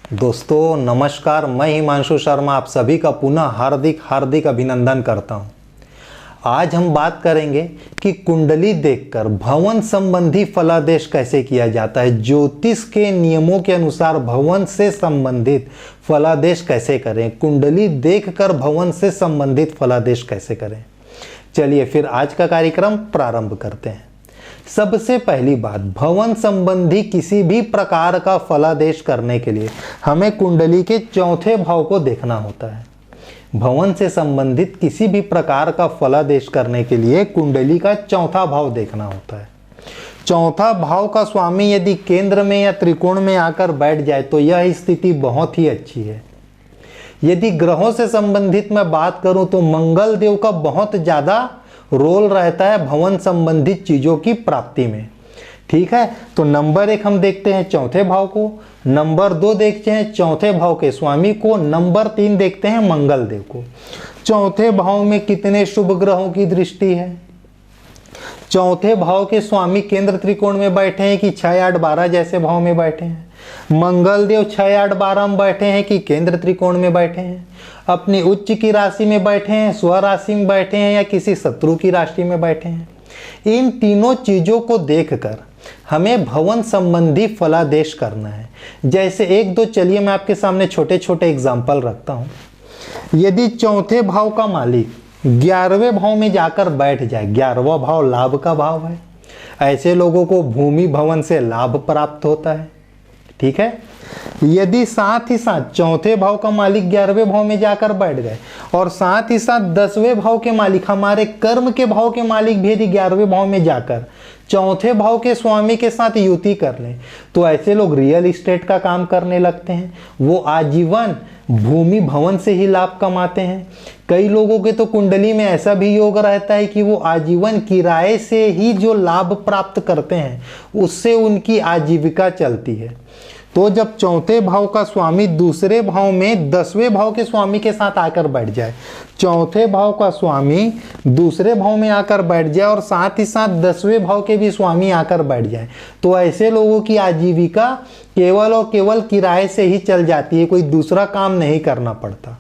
दोस्तों नमस्कार, मैं हिमांशु शर्मा आप सभी का पुनः हार्दिक हार्दिक अभिनंदन करता हूं। आज हम बात करेंगे कि कुंडली देखकर भवन संबंधी फलादेश कैसे किया जाता है। ज्योतिष के नियमों के अनुसार भवन से संबंधित फलादेश कैसे करें, कुंडली देखकर भवन से संबंधित फलादेश कैसे करें। चलिए फिर आज का कार्यक्रम प्रारंभ करते हैं। सबसे पहली बात, भवन संबंधी किसी भी प्रकार का फलादेश करने के लिए हमें कुंडली के चौथे भाव को देखना होता है। भवन से संबंधित किसी भी प्रकार का फलादेश करने के लिए कुंडली का चौथा भाव देखना होता है। चौथा भाव का स्वामी यदि केंद्र में या त्रिकोण में आकर बैठ जाए तो यह स्थिति बहुत ही अच्छी है। यदि ग्रहों से संबंधित मैं बात करूं तो मंगल देव का बहुत ज़्यादा रोल रहता है भवन संबंधित चीज़ों की प्राप्ति में। ठीक है, तो नंबर 1 हम देखते हैं चौथे भाव को, नंबर 2 देखते हैं चौथे भाव के स्वामी को, नंबर 3 देखते हैं मंगल देव को। चौथे भाव में कितने शुभ ग्रहों की दृष्टि है? चौथे भाव के स्वामी केंद्र त्रिकोण में बैठे हैं कि 6, 8, 12 जैसे भाव में बैठे हैं? मंगल देव 6, 8, 12 में बैठे हैं कि केंद्र त्रिकोण में बैठे हैं? अपनी उच्च की राशि में बैठे हैं, स्व राशि में बैठे हैं या किसी शत्रु की राशि में बैठे हैं? इन तीनों चीजों को देखकर हमें भवन संबंधी फलादेश करना है। जैसे 1, 2 चलिए मैं आपके सामने छोटे छोटे एग्जाम्पल रखता हूं। यदि चौथे भाव का मालिक 11वें भाव में जाकर बैठ जाए, 11वां भाव लाभ का भाव है, ऐसे लोगों को भूमि भवन से लाभ प्राप्त होता है। ठीक है, यदि साथ ही साथ चौथे भाव का मालिक 11वें भाव में जाकर बैठ गए और साथ ही साथ 10वें भाव के मालिक, हमारे कर्म के भाव के मालिक भी यदि 11वें भाव में जाकर चौथे भाव के स्वामी के साथ युति कर लें तो ऐसे लोग रियल एस्टेट का काम करने लगते हैं। वो आजीवन भूमि भवन से ही लाभ कमाते हैं। कई लोगों के तो कुंडली में ऐसा भी योग रहता है कि वो आजीवन किराए से ही जो लाभ प्राप्त करते हैं उससे उनकी आजीविका चलती है। तो जब चौथे भाव का स्वामी दूसरे भाव में 10वें भाव के स्वामी के साथ आकर बैठ जाए, चौथे भाव का स्वामी दूसरे भाव में आकर बैठ जाए और साथ ही साथ 10वें भाव के भी स्वामी आकर बैठ जाए तो ऐसे लोगों की आजीविका केवल और केवल किराए से ही चल जाती है, कोई दूसरा काम नहीं करना पड़ता।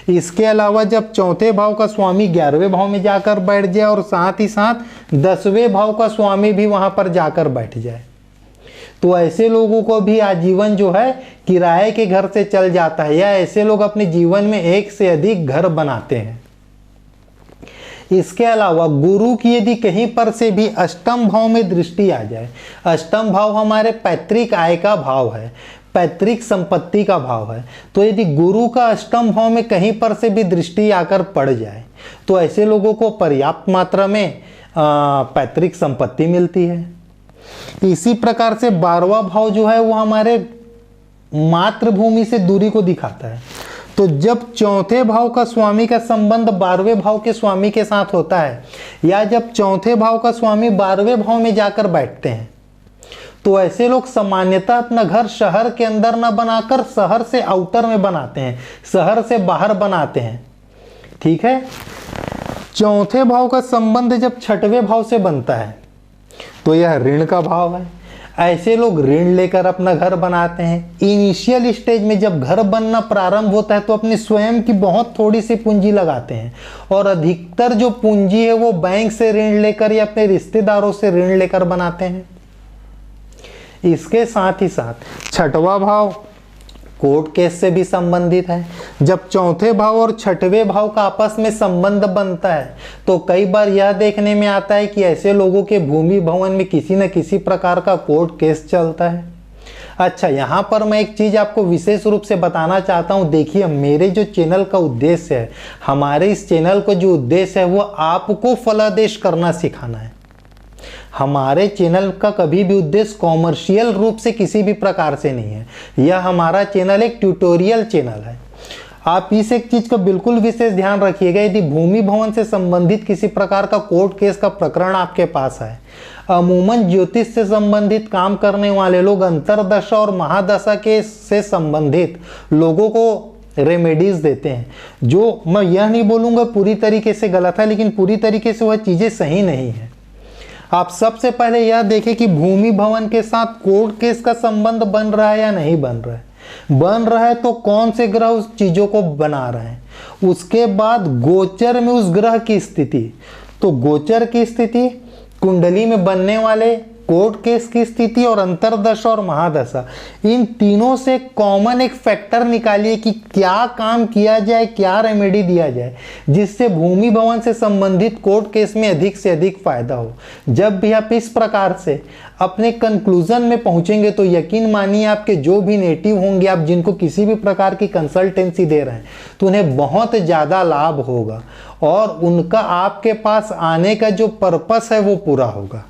इसके अलावा जब चौथे भाव का स्वामी 11वें भाव में जाकर बैठ जाए और साथ ही साथ 10वें भाव का स्वामी भी वहां पर जाकर बैठ जाए तो ऐसे लोगों को भी आजीवन जो है किराए के घर से चल जाता है, या ऐसे लोग अपने जीवन में एक से अधिक घर बनाते हैं। इसके अलावा गुरु की यदि कहीं पर से भी अष्टम भाव में दृष्टि आ जाए, अष्टम भाव हमारे पैतृक आय का भाव है, पैतृक संपत्ति का भाव है, तो यदि गुरु का अष्टम भाव में कहीं पर से भी दृष्टि आकर पड़ जाए तो ऐसे लोगों को पर्याप्त मात्रा में पैतृक संपत्ति मिलती है। इसी प्रकार से 12वां भाव जो है वो हमारे मातृभूमि से दूरी को दिखाता है। तो जब चौथे भाव का स्वामी का संबंध 12वें भाव के स्वामी के साथ होता है या जब चौथे भाव का स्वामी 12वें भाव में जाकर बैठते हैं तो ऐसे लोग सामान्यतः अपना घर शहर के अंदर न बनाकर शहर से आउटर में बनाते हैं, शहर से बाहर बनाते हैं। ठीक है, चौथे भाव का संबंध जब 6वें भाव से बनता है तो यह ऋण का भाव है। ऐसे लोग ऋण लेकर अपना घर बनाते हैं। इनिशियल स्टेज में जब घर बनना प्रारंभ होता है तो अपनी स्वयं की बहुत थोड़ी सी पूंजी लगाते हैं और अधिकतर जो पूंजी है वो बैंक से ऋण लेकर या अपने रिश्तेदारों से ऋण लेकर बनाते हैं। इसके साथ ही साथ 6वां भाव कोर्ट केस से भी संबंधित है। जब चौथे भाव और 6वें भाव का आपस में संबंध बनता है तो कई बार यह देखने में आता है कि ऐसे लोगों के भूमि भवन में किसी न किसी प्रकार का कोर्ट केस चलता है। अच्छा, यहाँ पर मैं एक चीज़ आपको विशेष रूप से बताना चाहता हूँ। देखिए, मेरे जो चैनल का उद्देश्य है, हमारे इस चैनल का जो उद्देश्य है वो आपको फलादेश करना सिखाना है। हमारे चैनल का कभी भी उद्देश्य कॉमर्शियल रूप से किसी भी प्रकार से नहीं है। यह हमारा चैनल एक ट्यूटोरियल चैनल है। आप इस एक चीज का बिल्कुल विशेष ध्यान रखिएगा, यदि भूमि भवन से संबंधित किसी प्रकार का कोर्ट केस का प्रकरण आपके पास है, अमूमन ज्योतिष से संबंधित काम करने वाले लोग अंतरदशा और महादशा के से संबंधित लोगों को रेमेडीज देते हैं, जो मैं यह नहीं बोलूँगा पूरी तरीके से गलत है, लेकिन पूरी तरीके से वह चीज़ें सही नहीं है। आप सबसे पहले यह देखें कि भूमि भवन के साथ कोर्ट केस का संबंध बन रहा है या नहीं बन रहा है। बन रहा है तो कौन से ग्रह उस चीजों को बना रहे हैं। उसके बाद गोचर में उस ग्रह की स्थिति, तो गोचर की स्थिति, कुंडली में बनने वाले कोर्ट केस की स्थिति और अंतरदशा और महादशा, इन तीनों से कॉमन एक फैक्टर निकालिए कि क्या काम किया जाए, क्या रेमेडी दिया जाए जिससे भूमि भवन से संबंधित कोर्ट केस में अधिक से अधिक फायदा हो। जब भी आप इस प्रकार से अपने कंक्लूजन में पहुंचेंगे तो यकीन मानिए आपके जो भी नेटिव होंगे, आप जिनको किसी भी प्रकार की कंसल्टेंसी दे रहे हैं, तो उन्हें बहुत ज़्यादा लाभ होगा और उनका आपके पास आने का जो पर्पस है वो पूरा होगा।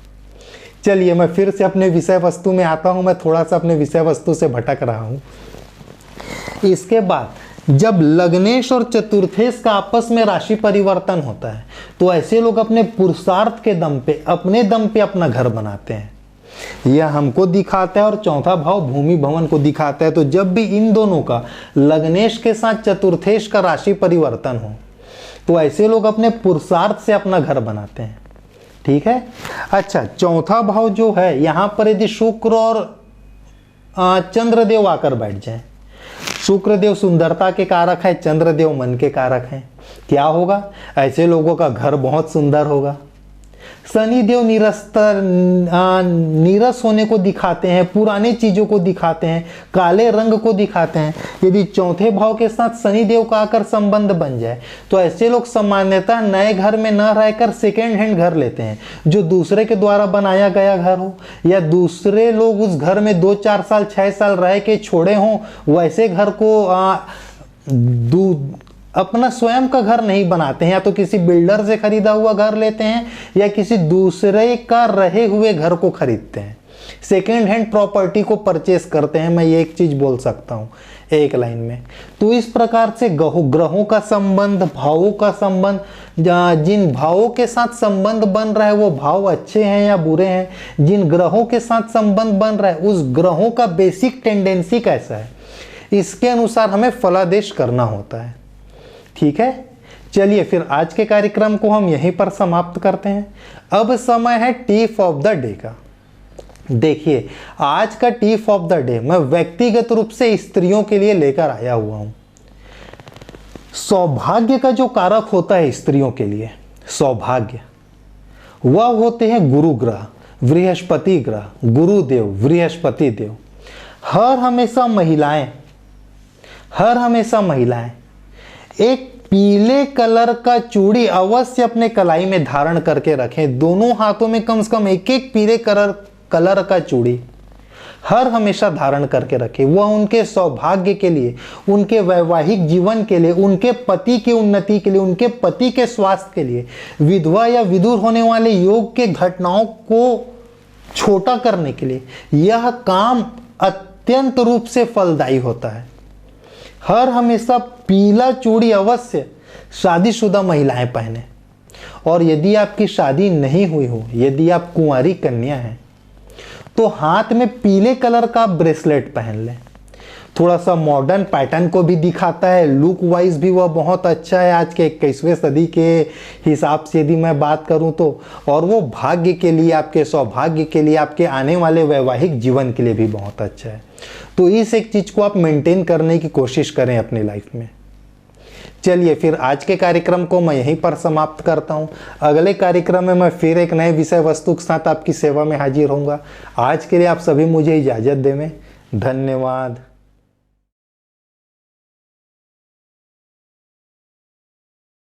चलिए मैं फिर से अपने विषय वस्तु में आता हूं। मैं थोड़ा सा अपने विषय वस्तु से भटक रहा हूं। इसके बाद जब लग्नेश और चतुर्थेश का आपस में राशि परिवर्तन होता है तो ऐसे लोग अपने पुरुषार्थ के दम पे, अपने दम पे अपना घर बनाते हैं। यह हमको दिखाता है और चौथा भाव भूमि भवन को दिखाता है। तो जब भी इन दोनों का लग्नेश के साथ चतुर्थेश का राशि परिवर्तन हो तो ऐसे लोग अपने पुरुषार्थ से अपना घर बनाते हैं। ठीक है। अच्छा, चौथा भाव जो है यहां पर यदि शुक्र और चंद्रदेव आकर बैठ जाएं, शुक्रदेव सुंदरता के कारक है, चंद्रदेव मन के कारक हैं, क्या होगा? ऐसे लोगों का घर बहुत सुंदर होगा। शनिदेव नीरस होने को दिखाते हैं, पुराने चीजों को दिखाते हैं, काले रंग को दिखाते हैं। यदि चौथे भाव के साथ शनिदेव का आकर संबंध बन जाए तो ऐसे लोग सामान्यतः नए घर में न रहकर सेकेंड हैंड घर लेते हैं, जो दूसरे के द्वारा बनाया गया घर हो या दूसरे लोग उस घर में 2-4 साल 6 साल रह के छोड़े हों, वैसे घर को अपना स्वयं का घर नहीं बनाते हैं, या तो किसी बिल्डर से खरीदा हुआ घर लेते हैं या किसी दूसरे का रहे हुए घर को खरीदते हैं, सेकेंड हैंड प्रॉपर्टी को परचेस करते हैं। मैं ये एक चीज बोल सकता हूँ एक लाइन में। तो इस प्रकार से ग्रहों का संबंध, भावों का संबंध, जिन भावों के साथ संबंध बन रहा है वो भाव अच्छे हैं या बुरे हैं, जिन ग्रहों के साथ संबंध बन रहा है उस ग्रहों का बेसिक टेंडेंसी कैसा है, इसके अनुसार हमें फलादेश करना होता है। ठीक है। चलिए फिर आज के कार्यक्रम को हम यहीं पर समाप्त करते हैं। अब समय है टिप ऑफ द डे का। देखिए आज का टिप ऑफ द डे मैं व्यक्तिगत रूप से स्त्रियों के लिए लेकर आया हुआ हूं। सौभाग्य का जो कारक होता है स्त्रियों के लिए, सौभाग्य, वह होते हैं गुरु ग्रह, बृहस्पति ग्रह, गुरुदेव, बृहस्पति देव। हर हमेशा महिलाएं एक पीले कलर का चूड़ी अवश्य अपने कलाई में धारण करके रखें। दोनों हाथों में कम से कम एक एक पीले कलर का चूड़ी हर हमेशा धारण करके रखें। वह उनके सौभाग्य के लिए, उनके वैवाहिक जीवन के लिए, उनके पति की उन्नति के लिए, उनके पति के स्वास्थ्य के लिए, विधवा या विदुर होने वाले योग के घटनाओं को छोटा करने के लिए यह काम अत्यंत रूप से फलदायी होता है। हर हमेशा पीला चूड़ी अवश्य शादीशुदा महिलाएं पहने। और यदि आपकी शादी नहीं हुई हो, यदि आप कुंवारी कन्या हैं, तो हाथ में पीले कलर का ब्रेसलेट पहन लें। थोड़ा सा मॉडर्न पैटर्न को भी दिखाता है, लुक वाइज भी वह बहुत अच्छा है आज के 21वें सदी के हिसाब से यदि मैं बात करूं तो। और वो भाग्य के लिए, आपके सौभाग्य के लिए, आपके आने वाले वैवाहिक जीवन के लिए भी बहुत अच्छा है। तो इस एक चीज को आप मेंटेन करने की कोशिश करें अपनी लाइफ में। चलिए फिर आज के कार्यक्रम को मैं यहीं पर समाप्त करता हूं। अगले कार्यक्रम में मैं फिर एक नए विषय वस्तु के साथ आपकी सेवा में हाजिर होऊंगा। आज के लिए आप सभी मुझे इजाजत दें। धन्यवाद।